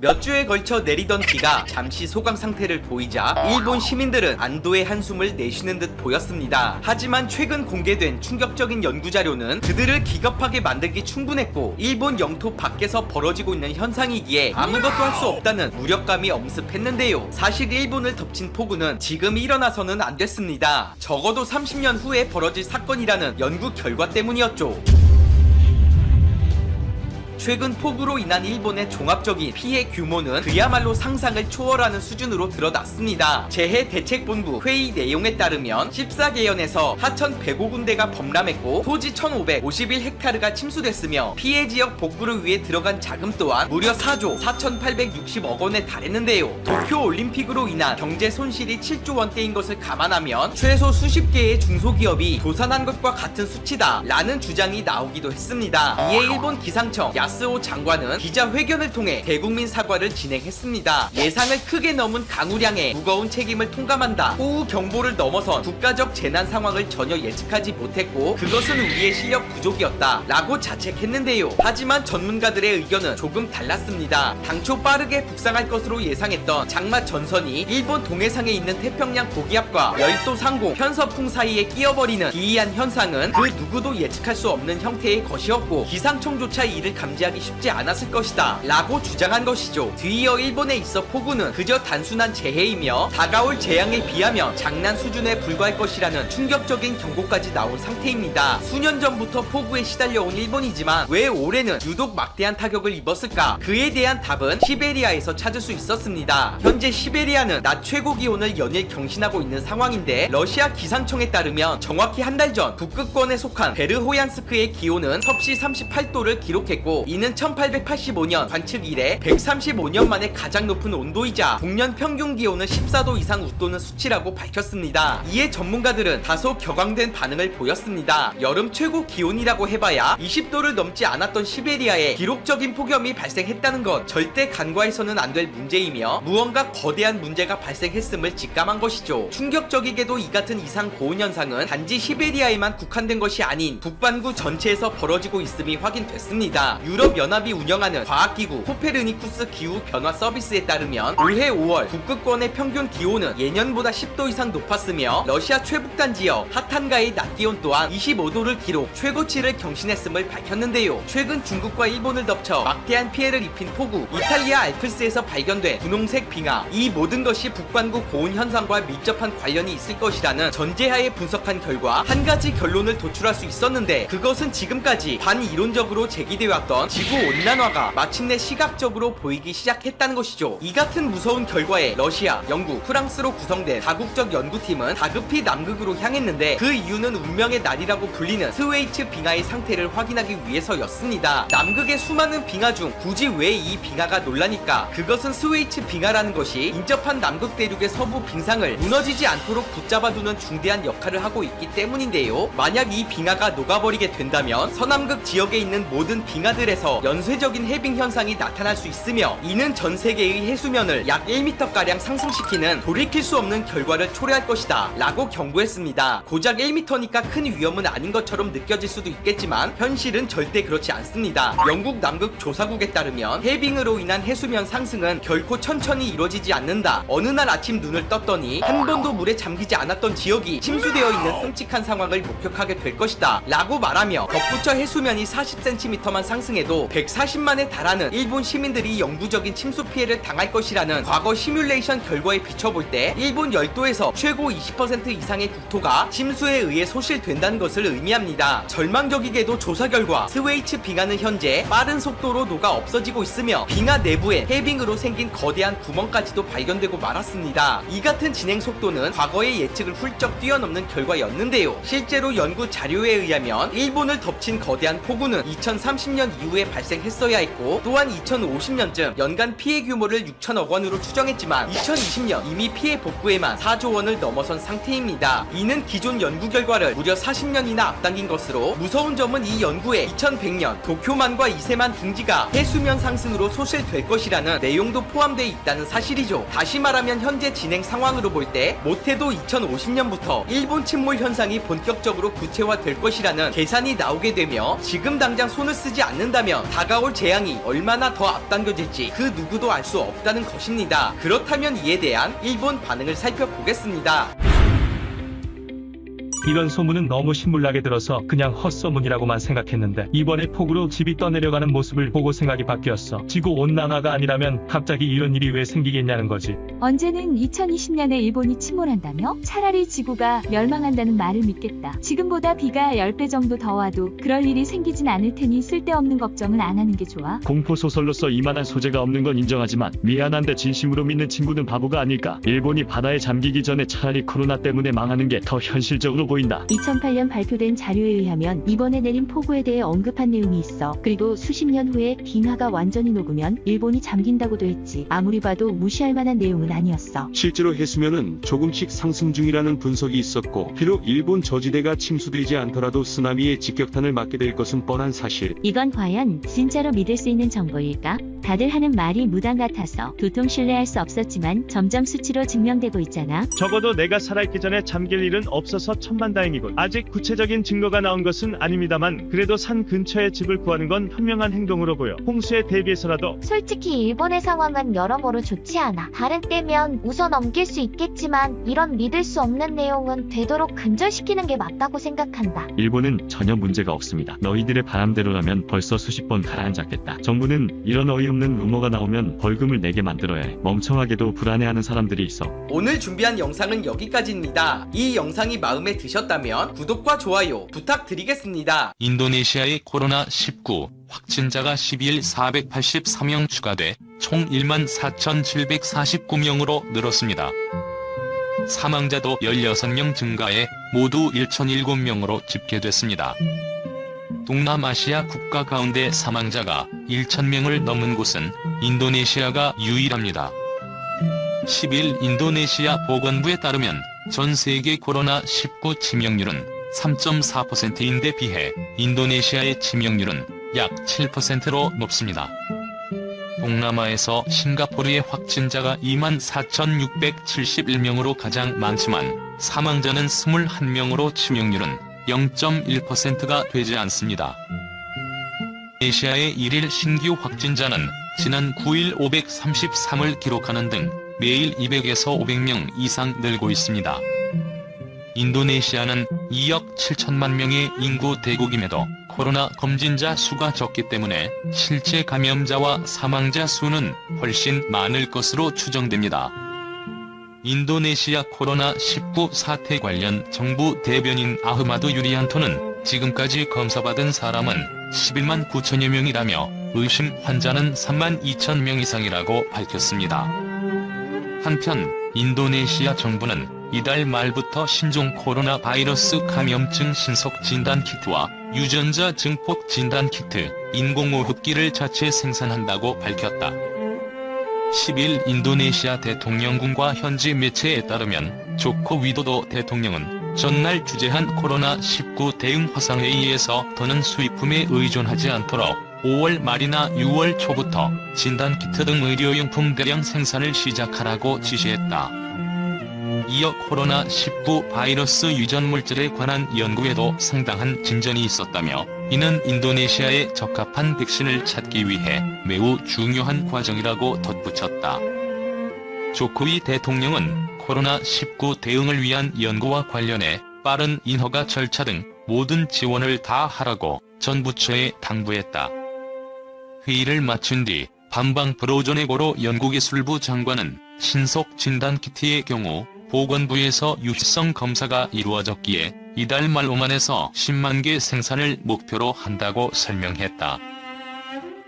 몇 주에 걸쳐 내리던 비가 잠시 소강 상태를 보이자 일본 시민들은 안도의 한숨을 내쉬는 듯 보였습니다. 하지만 최근 공개된 충격적인 연구 자료는 그들을 기겁하게 만들기 충분했고 일본 영토 밖에서 벌어지고 있는 현상이기에 아무것도 할 수 없다는 무력감이 엄습했는데요. 사실 일본을 덮친 폭우는 지금 일어나서는 안 됐습니다. 적어도 30년 후에 벌어질 사건이라는 연구 결과 때문이었죠. 최근 폭우로 인한 일본의 종합적인 피해 규모는 그야말로 상상을 초월하는 수준으로 드러났습니다. 재해대책본부 회의 내용에 따르면 14개현에서 하천 105군데가 범람했고 토지 1551헥타르가 침수됐으며 피해 지역 복구를 위해 들어간 자금 또한 무려 4조 4860억 원에 달했는데요. 도쿄올림픽으로 인한 경제 손실이 7조 원대인 것을 감안하면 최소 수십 개의 중소기업이 도산한 것과 같은 수치다 라는 주장이 나오기도 했습니다. 이에 일본 기상청 야스오 장관은 기자회견을 통해 대국민 사과를 진행했습니다. 예상을 크게 넘은 강우량에 무거운 책임을 통감한다. 호우 경보를 넘어선 국가적 재난 상황을 전혀 예측하지 못했고 그것은 우리의 실력 부족이었다 라고 자책했는데요. 하지만 전문가들의 의견은 조금 달랐습니다. 당초 빠르게 북상할 것으로 예상했던 장마 전선이 일본 동해상에 있는 태평양 고기압과 열도 상공 편서풍 사이에 끼어버리는 기이한 현상은 그 누구도 예측할 수 없는 형태의 것이었고 기상청조차 이를 감지하기 쉽지 않았을 것이다 라고 주장한 것이죠. 뒤이어 일본에 있어 폭우는 그저 단순한 재해이며 다가올 재앙에 비하면 장난 수준에 불과할 것이라는 충격적인 경고까지 나온 상태입니다. 수년 전부터 폭우에 시달려온 일본이지만 왜 올해는 유독 막대한 타격을 입었을까? 그에 대한 답은 시베리아에서 찾을 수 있었습니다. 현재 시베리아는 낮 최고 기온을 연일 경신하고 있는 상황인데 러시아 기상청에 따르면 정확히 한 달 전 북극권에 속한 베르호얀스크의 기온은 섭씨 38도를 기록했고 이는 1885년 관측 이래 135년 만에 가장 높은 온도이자 북년 평균 기온은 14도 이상 웃도는 수치라고 밝혔습니다. 이에 전문가들은 다소 격앙된 반응을 보였습니다. 여름 최고 기온이라고 해봐야 20도를 넘지 않았던 시베리아에 기록적인 폭염이 발생했다는 것 절대 간과해서는 안 될 문제이며 무언가 거대한 문제가 발생했음을 직감한 것이죠. 충격적이게도 이 같은 이상 고온 현상은 단지 시베리아에만 국한된 것이 아닌 북반구 전체에서 벌어지고 있음이 확인됐습니다. 유럽연합이 운영하는 과학기구 코페르니쿠스 기후변화 서비스에 따르면 올해 5월 북극권의 평균 기온은 예년보다 10도 이상 높았으며 러시아 최북단 지역 하탄가의 낮 기온 또한 25도를 기록 최고치를 경신했음을 밝혔는데요. 최근 중국과 일본을 덮쳐 막대한 피해를 입힌 폭우, 이탈리아 알프스에서 발견된 분홍색 빙하, 이 모든 것이 북반구 고온 현상과 밀접한 관련이 있을 것이라는 전제하에 분석한 결과 한 가지 결론을 도출할 수 있었는데 그것은 지금까지 반이론적으로 제기되어 왔던 지구온난화가 마침내 시각적으로 보이기 시작했다는 것이죠. 이 같은 무서운 결과에 러시아, 영국, 프랑스로 구성된 다국적 연구팀은 다급히 남극으로 향했는데 그 이유는 운명의 날이라고 불리는 스웨이츠 빙하의 상태를 확인하기 위해서였습니다. 남극의 수많은 빙하 중 굳이 왜 이 빙하가 놀라니까? 그것은 스웨이츠 빙하라는 것이 인접한 남극 대륙의 서부 빙상을 무너지지 않도록 붙잡아두는 중대한 역할을 하고 있기 때문인데요. 만약 이 빙하가 녹아버리게 된다면 서남극 지역에 있는 모든 빙하들에서 연쇄적인 해빙 현상이 나타날 수 있으며 이는 전 세계의 해수면을 약 1m가량 상승시키는 돌이킬 수 없는 결과를 초래할 것이다 라고 경고했습니다. 고작 1m니까 큰 위험은 아닌 것처럼 느껴질 수도 있겠지만 현실은 절대 그렇지 않습니다. 영국 남극 조사국에 따르면 해빙으로 인한 해수면 상승은 결코 천천히 이루어지지 않는다. 어느 날 아침 눈을 떴더니 한 번도 물에 잠기지 않았던 지역이 침수되어 있는 끔찍한 상황을 목격하게 될 것이다 라고 말하며 덧붙여 해수면이 40cm만 상승해도 140만에 달하는 일본 시민들이 영구적인 침수 피해를 당할 것이라는 과거 시뮬레이션 결과에 비춰볼 때 일본 열도에서 최고 20% 이상의 국토가 침수에 의해 소실된다는 것을 의미합니다. 절망적이게도 조사 결과 스웨이츠 빙하는 현재 빠른 속도로 녹아 없어지고 있으며 빙하 내부에 해빙으로 생긴 거대한 구멍까지도 발견되고 말았습니다. 이 같은 진행 속도는 과거의 예측을 훌쩍 뛰어넘는 결과였는데요. 실제로 연구 자료에 의하면 일본을 덮친 거대한 폭우는 2030년 이후에 발생했어야 했고 또한 2050년쯤 연간 피해 규모를 6천억 원으로 추정했지만 2020년 이미 피해 복구에만 4조 원을 넘어선 상태입니다. 이는 기존 연구 결과를 무려 40년이나 앞당긴 것으로 무서운 점은 이 연구에 2100년 도쿄만과 이세만 둥지가 해수면 상승으로 소실될 것이라는 내용도 포함되어 있다는 사실이죠. 다시 말하면 현재 진행 상황으로 볼 때 못해도 2050년부터 일본 침몰 현상이 본격적으로 구체화될 것이라는 계산이 나오게 되며 지금 당장 손을 쓰지 않는다면 그렇다면 다가올 재앙이 얼마나 더 앞당겨질지 그 누구도 알 수 없다는 것입니다. 그렇다면 이에 대한 일본 반응을 살펴보겠습니다. 이런 소문은 너무 신물나게 들어서 그냥 헛소문이라고만 생각했는데 이번에 폭우로 집이 떠내려가는 모습을 보고 생각이 바뀌었어. 지구온난화가 아니라면 갑자기 이런 일이 왜 생기겠냐는 거지. 언제는 2020년에 일본이 침몰한다며? 차라리 지구가 멸망한다는 말을 믿겠다. 지금보다 비가 10배 정도 더 와도 그럴 일이 생기진 않을 테니 쓸데없는 걱정은 안 하는 게 좋아. 공포소설로서 이만한 소재가 없는 건 인정하지만 미안한데 진심으로 믿는 친구는 바보가 아닐까. 일본이 바다에 잠기기 전에 차라리 코로나 때문에 망하는 게 더 현실적으로 보인다. 2008년 발표된 자료에 의하면 이번에 내린 폭우에 대해 언급한 내용이 있어. 그리고 수십 년 후에 빙하가 완전히 녹으면 일본이 잠긴다고도 했지. 아무리 봐도 무시할 만한 내용은 아니었어. 실제로 해수면은 조금씩 상승 중이라는 분석이 있었고, 비록 일본 저지대가 침수되지 않더라도 쓰나미의 직격탄을 맞게 될 것은 뻔한 사실. 이건 과연 진짜로 믿을 수 있는 정보일까? 다들 하는 말이 무당 같아서 도통 신뢰할 수 없었지만 점점 수치로 증명되고 있잖아. 적어도 내가 살아있기 전에 잠길 일은 없어서 천만다행이군. 아직 구체적인 증거가 나온 것은 아닙니다만 그래도 산 근처에 집을 구하는 건 현명한 행동으로 보여. 홍수에 대비해서라도. 솔직히 일본의 상황은 여러모로 좋지 않아. 다른 때면 웃어 넘길 수 있겠지만 이런 믿을 수 없는 내용은 되도록 근절시키는 게 맞다고 생각한다. 일본은 전혀 문제가 없습니다. 너희들의 바람대로라면 벌써 수십 번 가라앉았겠다. 정부는 이런 어이없는 루머가 나오면 벌금을 내게 만들어야 해. 멍청하게도 불안해하는 사람들이 있어. 오늘 준비한 영상은 여기까지입니다. 이 영상이 마음에 드셨다면 구독과 좋아요 부탁드리겠습니다. 인도네시아의 코로나19 확진자가 12일 483명 추가돼 총 14,749명으로 늘었습니다. 사망자도 16명 증가해 모두 1,007명으로 집계됐습니다. 동남아시아 국가 가운데 사망자가 1,000명을 넘은 곳은 인도네시아가 유일합니다. 10일 인도네시아 보건부에 따르면 전 세계 코로나19 치명률은 3.4%인데 비해 인도네시아의 치명률은 약 7%로 높습니다. 동남아에서 싱가포르의 확진자가 24,671명으로 가장 많지만 사망자는 21명으로 치명률은 0.1%가 되지 않습니다. 인도네시아의 1일 신규 확진자는 지난 9일 533을 기록하는 등 매일 200에서 500명 이상 늘고 있습니다. 인도네시아는 2억 7천만 명의 인구 대국임에도 코로나 검진자 수가 적기 때문에 실제 감염자와 사망자 수는 훨씬 많을 것으로 추정됩니다. 인도네시아 코로나19 사태 관련 정부 대변인 아흐마드 유리안토는 지금까지 검사받은 사람은 11만 9천여 명이라며 의심 환자는 3만 2천 명 이상이라고 밝혔습니다. 한편 인도네시아 정부는 이달 말부터 신종 코로나 바이러스 감염증 신속 진단 키트와 유전자 증폭 진단 키트, 인공호흡기를 자체 생산한다고 밝혔다. 10일 인도네시아 대통령궁과 현지 매체에 따르면 조코 위도도 대통령은 전날 주재한 코로나19 대응 화상회의에서 더는 수입품에 의존하지 않도록 5월 말이나 6월 초부터 진단키트 등 의료용품 대량 생산을 시작하라고 지시했다. 이어 코로나19 바이러스 유전 물질에 관한 연구에도 상당한 진전이 있었다며 이는 인도네시아에 적합한 백신을 찾기 위해 매우 중요한 과정이라고 덧붙였다. 조코위 대통령은 코로나19 대응을 위한 연구와 관련해 빠른 인허가 절차 등 모든 지원을 다 하라고 전 부처에 당부했다. 회의를 마친 뒤 반방 브로조네고로 연구기술부 장관은 신속 진단키트의 경우 보건부에서 유효성 검사가 이루어졌기에 이달 말 오만에서 10만 개 생산을 목표로 한다고 설명했다.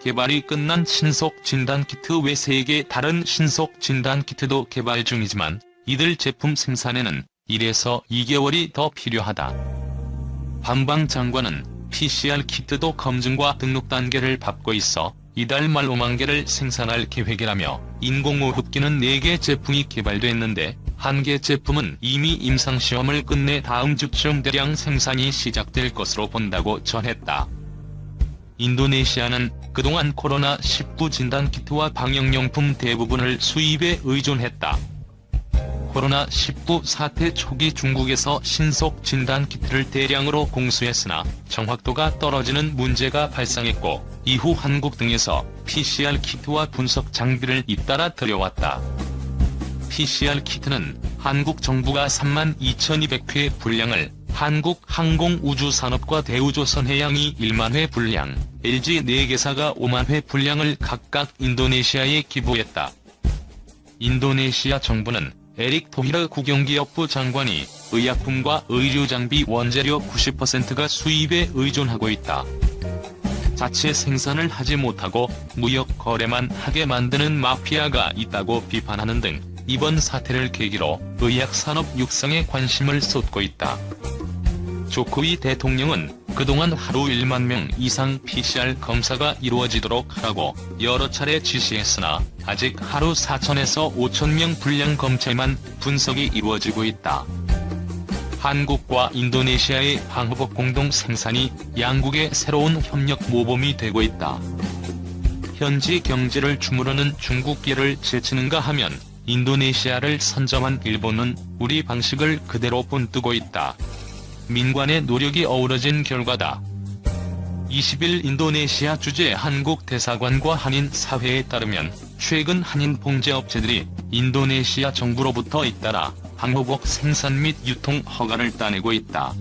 개발이 끝난 신속 진단키트 외 3개 다른 신속 진단키트도 개발 중이지만 이들 제품 생산에는 1에서 2개월이 더 필요하다. 반방 장관은 PCR 키트도 검증과 등록 단계를 밟고 있어 이달 말 5만 개를 생산할 계획이라며 인공호흡기는 4개 제품이 개발됐는데 1개 제품은 이미 임상시험을 끝내 다음 주쯤 대량 생산이 시작될 것으로 본다고 전했다. 인도네시아는 그동안 코로나19 진단키트와 방역용품 대부분을 수입에 의존했다. 코로나19 사태 초기 중국에서 신속 진단 키트를 대량으로 공수했으나 정확도가 떨어지는 문제가 발생했고 이후 한국 등에서 PCR 키트와 분석 장비를 잇따라 들여왔다. PCR 키트는 한국 정부가 32,200회 분량을 한국항공우주산업과 대우조선해양이 1만 회 분량, LG 4개사가 5만 회 분량을 각각 인도네시아에 기부했다. 인도네시아 정부는 에릭 토히르 국영기업부 장관이 의약품과 의료장비 원재료 90%가 수입에 의존하고 있다. 자체 생산을 하지 못하고 무역 거래만 하게 만드는 마피아가 있다고 비판하는 등 이번 사태를 계기로 의약산업 육성에 관심을 쏟고 있다. 조코위 대통령은 그동안 하루 1만 명 이상 PCR 검사가 이루어지도록 하라고 여러 차례 지시했으나 아직 하루 4,000에서 5,000명 분량 검체만 분석이 이루어지고 있다. 한국과 인도네시아의 방호복 공동 생산이 양국의 새로운 협력 모범이 되고 있다. 현지 경제를 주무르는 중국계를 제치는가 하면 인도네시아를 선점한 일본은 우리 방식을 그대로 본뜨고 있다. 민관의 노력이 어우러진 결과다. 20일 인도네시아 주재 한국 대사관과 한인 사회에 따르면 최근 한인 봉제업체들이 인도네시아 정부로부터 잇따라 방호복 생산 및 유통 허가를 따내고 있다.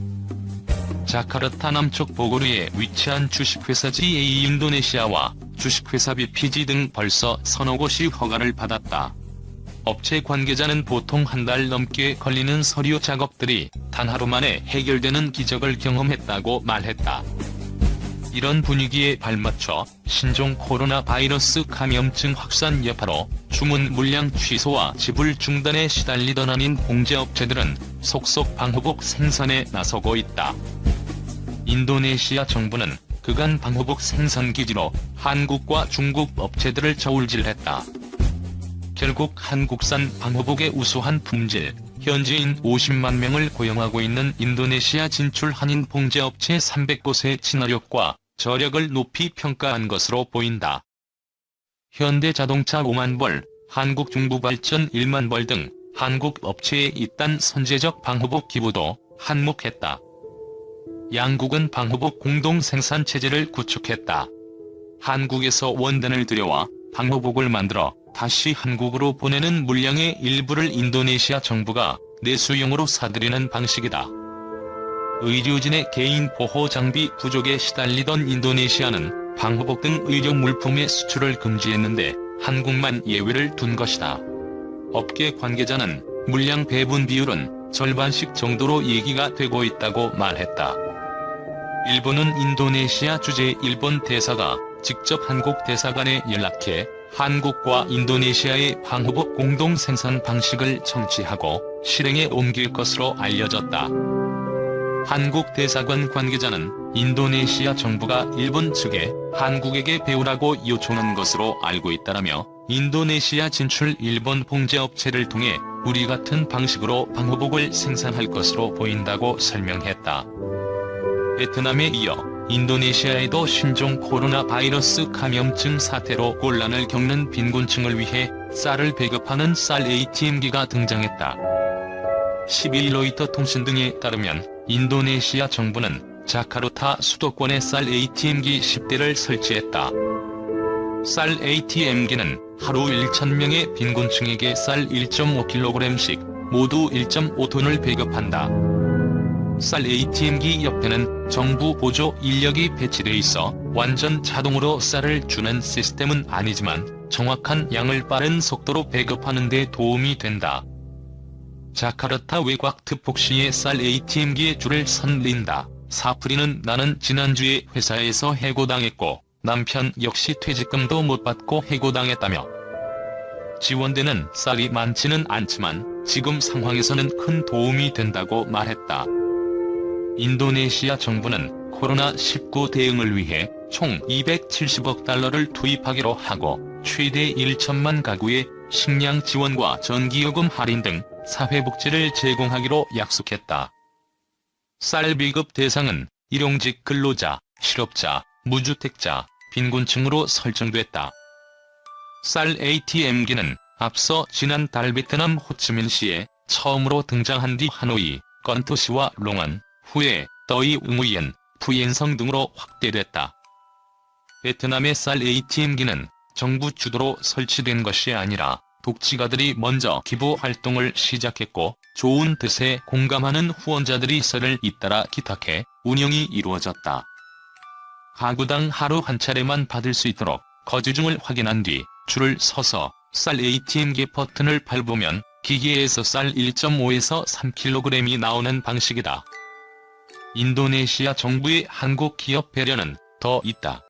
자카르타 남쪽 보고르에 위치한 주식회사 GA 인도네시아와 주식회사 BPG 등 벌써 서너 곳이 허가를 받았다. 업체 관계자는 보통 한 달 넘게 걸리는 서류 작업들이 단 하루 만에 해결되는 기적을 경험했다고 말했다. 이런 분위기에 발맞춰 신종 코로나 바이러스 감염증 확산 여파로 주문 물량 취소와 지불 중단에 시달리던 한인 봉제업체들은 속속 방호복 생산에 나서고 있다. 인도네시아 정부는 그간 방호복 생산 기지로 한국과 중국 업체들을 저울질했다. 결국 한국산 방호복의 우수한 품질, 현지인 50만 명을 고용하고 있는 인도네시아 진출 한인 봉제업체 300곳의 친화력과 저력을 높이 평가한 것으로 보인다. 현대자동차 5만 벌, 한국중부발전 1만 벌 등 한국 업체에 잇단 선제적 방호복 기부도 한몫했다. 양국은 방호복 공동 생산 체제를 구축했다. 한국에서 원단을 들여와 방호복을 만들어 다시 한국으로 보내는 물량의 일부를 인도네시아 정부가 내수용으로 사들이는 방식이다. 의료진의 개인 보호 장비 부족에 시달리던 인도네시아는 방호복 등 의료 물품의 수출을 금지했는데 한국만 예외를 둔 것이다. 업계 관계자는 물량 배분 비율은 절반씩 정도로 얘기가 되고 있다고 말했다. 일본은 인도네시아 주재 일본 대사가 직접 한국 대사관에 연락해 한국과 인도네시아의 방호복 공동 생산 방식을 청취하고 실행에 옮길 것으로 알려졌다. 한국 대사관 관계자는 인도네시아 정부가 일본 측에 한국에게 배우라고 요청한 것으로 알고 있다라며 인도네시아 진출 일본 봉제업체를 통해 우리 같은 방식으로 방호복을 생산할 것으로 보인다고 설명했다. 베트남에 이어 인도네시아에도 신종 코로나 바이러스 감염증 사태로 곤란을 겪는 빈곤층을 위해 쌀을 배급하는 쌀 ATM기가 등장했다. 12일 로이터 통신 등에 따르면 인도네시아 정부는 자카르타 수도권에 쌀 ATM기 10대를 설치했다. 쌀 ATM기는 하루 1,000명의 빈곤층에게 쌀 1.5kg씩 모두 1.5톤을 배급한다. 쌀 ATM기 옆에는 정부 보조 인력이 배치돼 있어 완전 자동으로 쌀을 주는 시스템은 아니지만 정확한 양을 빠른 속도로 배급하는 데 도움이 된다. 자카르타 외곽 트폭시의 쌀 ATM기에 줄을 선린다. 사프리는 나는 지난주에 회사에서 해고당했고 남편 역시 퇴직금도 못 받고 해고당했다며 지원되는 쌀이 많지는 않지만 지금 상황에서는 큰 도움이 된다고 말했다. 인도네시아 정부는 코로나19 대응을 위해 총 270억 달러를 투입하기로 하고 최대 1천만 가구에 식량 지원과 전기요금 할인 등 사회복지를 제공하기로 약속했다. 쌀 비급 대상은 일용직 근로자, 실업자, 무주택자, 빈곤층으로 설정됐다. 쌀 ATM기는 앞서 지난달 베트남 호치민시에 처음으로 등장한 뒤 하노이, 건토시와 롱안, 후에 더이 응우이엔, 푸옌성 등으로 확대됐다. 베트남의 쌀 ATM기는 정부 주도로 설치된 것이 아니라 독지가들이 먼저 기부 활동을 시작했고 좋은 뜻에 공감하는 후원자들이 쌀을 잇따라 기탁해 운영이 이루어졌다. 가구당 하루 한 차례만 받을 수 있도록 거주증을 확인한 뒤 줄을 서서 쌀 ATM기 버튼을 밟으면 기계에서 쌀 1.5에서 3kg이 나오는 방식이다. 인도네시아 정부의 한국 기업 배려는 더 있다.